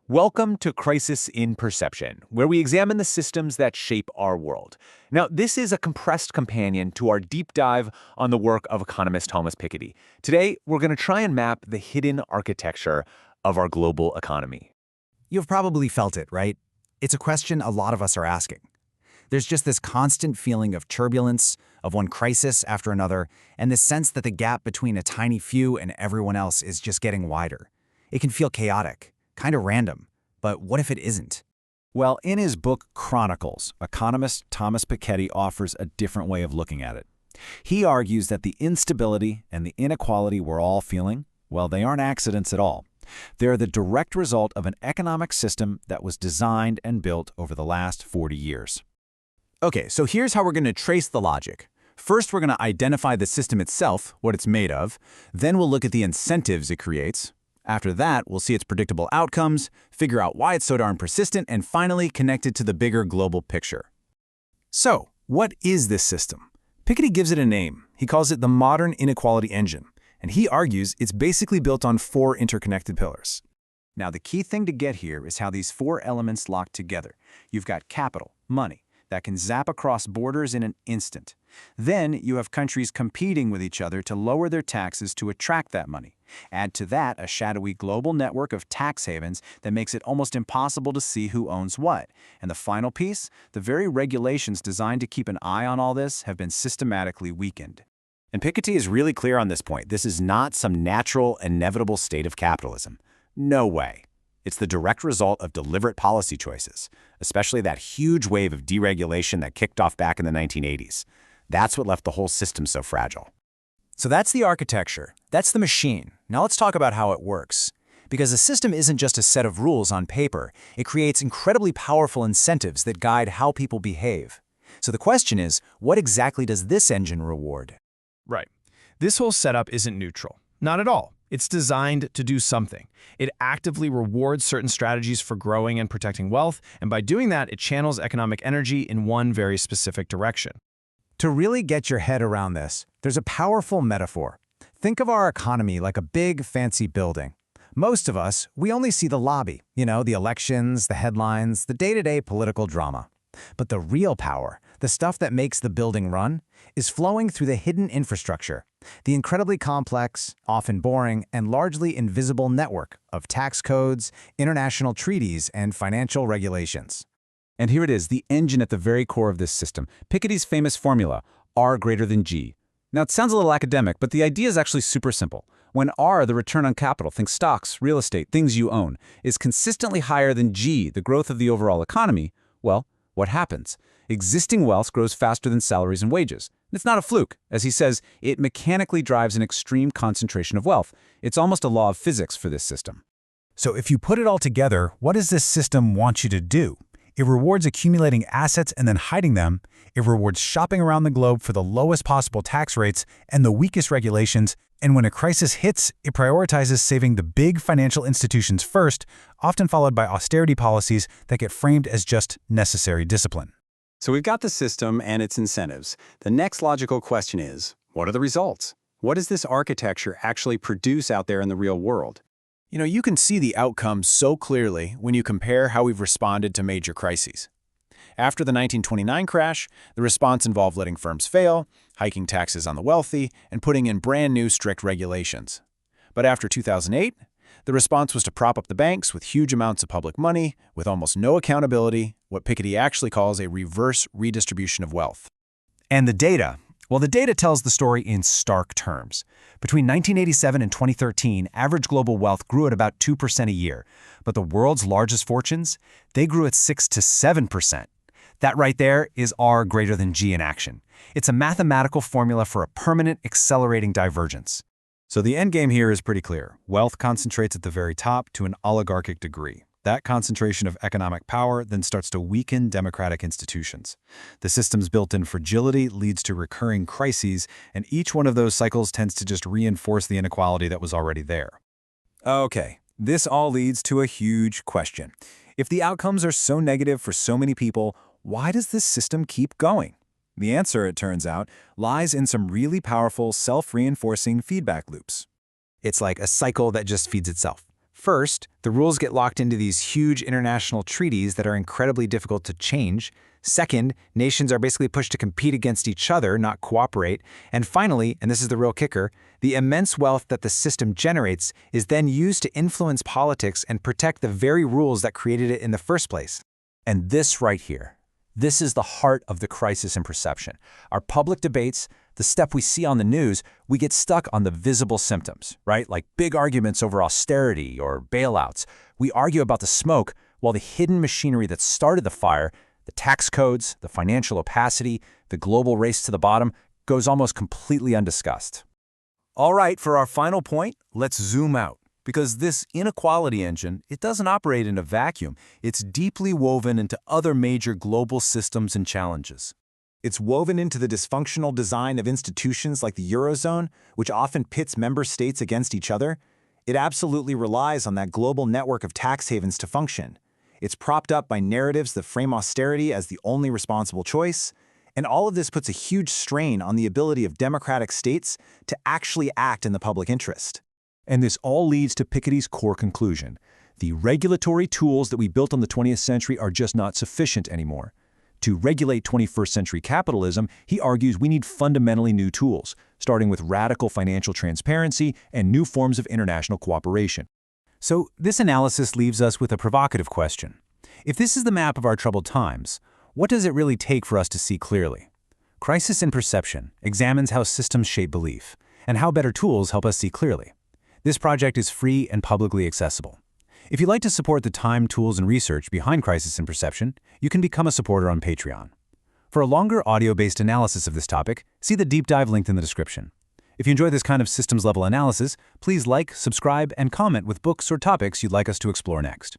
Welcome to Crisis in Perception, where we examine the systems that shape our world. Now, this is a compressed companion to our deep dive on the work of economist Thomas Piketty. Today, we're going to try and map the hidden architecture of our global economy. You've probably felt it, right? It's a question a lot of us are asking. There's just this constant feeling of turbulence, of one crisis after another, and this sense that the gap between a tiny few and everyone else is just getting wider. It can feel chaotic, kind of random, but what if it isn't? Well, in his book Chronicles, economist Thomas Piketty offers a different way of looking at it. He argues that the instability and the inequality we're all feeling, well, they aren't accidents at all. They're the direct result of an economic system that was designed and built over the last 40 years. Okay, so here's how we're going to trace the logic. First, we're going to identify the system itself, what it's made of. Then we'll look at the incentives it creates. After that, we'll see its predictable outcomes, figure out why it's so darn persistent, and finally connect it to the bigger global picture. So, what is this system? Piketty gives it a name. He calls it the modern inequality engine, and he argues it's basically built on 4 interconnected pillars. Now, the key thing to get here is how these 4 elements lock together. You've got capital, money, that can zap across borders in an instant. Then you have countries competing with each other to lower their taxes to attract that money. Add to that a shadowy global network of tax havens that makes it almost impossible to see who owns what. And the final piece, the very regulations designed to keep an eye on all this have been systematically weakened. And Piketty is really clear on this point. This is not some natural, inevitable state of capitalism. No way. It's the direct result of deliberate policy choices, especially that huge wave of deregulation that kicked off back in the 1980s. That's what left the whole system so fragile. So that's the architecture. That's the machine. Now let's talk about how it works. Because a system isn't just a set of rules on paper. It creates incredibly powerful incentives that guide how people behave. So the question is, what exactly does this engine reward? Right. This whole setup isn't neutral. Not at all. It's designed to do something. It actively rewards certain strategies for growing and protecting wealth, and by doing that, it channels economic energy in one very specific direction. To really get your head around this, there's a powerful metaphor. Think of our economy like a big, fancy building. Most of us, we only see the lobby, the elections, the headlines, the day-to-day political drama. But the real power, the stuff that makes the building run, is flowing through the hidden infrastructure, the incredibly complex, often boring, and largely invisible network of tax codes, international treaties, and financial regulations. And here it is, the engine at the very core of this system, Piketty's famous formula, R greater than G. Now, it sounds a little academic, but the idea is actually super simple. When R, the return on capital, think stocks, real estate, things you own, is consistently higher than G, the growth of the overall economy, well, what happens? Existing wealth grows faster than salaries and wages. It's not a fluke. As he says, it mechanically drives an extreme concentration of wealth. It's almost a law of physics for this system. So if you put it all together, what does this system want you to do? It rewards accumulating assets and then hiding them. It rewards shopping around the globe for the lowest possible tax rates and the weakest regulations. And when a crisis hits, it prioritizes saving the big financial institutions first, often followed by austerity policies that get framed as just necessary discipline. So we've got the system and its incentives. The next logical question is, what are the results? What does this architecture actually produce out there in the real world? You can see the outcomes so clearly when you compare how we've responded to major crises. After the 1929 crash, the response involved letting firms fail, hiking taxes on the wealthy, and putting in brand new strict regulations. But after 2008, the response was to prop up the banks with huge amounts of public money, with almost no accountability, what Piketty actually calls a reverse redistribution of wealth. And the data? Well, the data tells the story in stark terms. Between 1987 and 2013, average global wealth grew at about 2% a year. But the world's largest fortunes, they grew at 6 to 7%. That right there is R greater than G in action. It's a mathematical formula for a permanent accelerating divergence. So the end game here is pretty clear. Wealth concentrates at the very top to an oligarchic degree. That concentration of economic power then starts to weaken democratic institutions. The system's built-in fragility leads to recurring crises, and each one of those cycles tends to just reinforce the inequality that was already there. Okay, this all leads to a huge question. If the outcomes are so negative for so many people, why does this system keep going? The answer, it turns out, lies in some really powerful self-reinforcing feedback loops. It's like a cycle that just feeds itself. First, the rules get locked into these huge international treaties that are incredibly difficult to change. Second, nations are basically pushed to compete against each other, not cooperate. And finally, and this is the real kicker, the immense wealth that the system generates is then used to influence politics and protect the very rules that created it in the first place. And this right here, this is the heart of the crisis in perception. Our public debates, the stuff we see on the news, we get stuck on the visible symptoms, right? Like big arguments over austerity or bailouts. We argue about the smoke while the hidden machinery that started the fire, the tax codes, the financial opacity, the global race to the bottom, goes almost completely undiscussed. All right, for our final point, let's zoom out. Because this inequality engine, it doesn't operate in a vacuum. It's deeply woven into other major global systems and challenges. It's woven into the dysfunctional design of institutions like the Eurozone, which often pits member states against each other. It absolutely relies on that global network of tax havens to function. It's propped up by narratives that frame austerity as the only responsible choice. And all of this puts a huge strain on the ability of democratic states to actually act in the public interest. And this all leads to Piketty's core conclusion. The regulatory tools that we built in the 20th century are just not sufficient anymore. To regulate 21st century capitalism, he argues we need fundamentally new tools, starting with radical financial transparency and new forms of international cooperation. So this analysis leaves us with a provocative question. If this is the map of our troubled times, what does it really take for us to see clearly? Crisis in Perception examines how systems shape belief and how better tools help us see clearly. This project is free and publicly accessible. If you'd like to support the time, tools, and research behind Crisis in Perception, you can become a supporter on Patreon. For a longer audio-based analysis of this topic, see the deep dive linked in the description. If you enjoy this kind of systems-level analysis, please like, subscribe, and comment with books or topics you'd like us to explore next.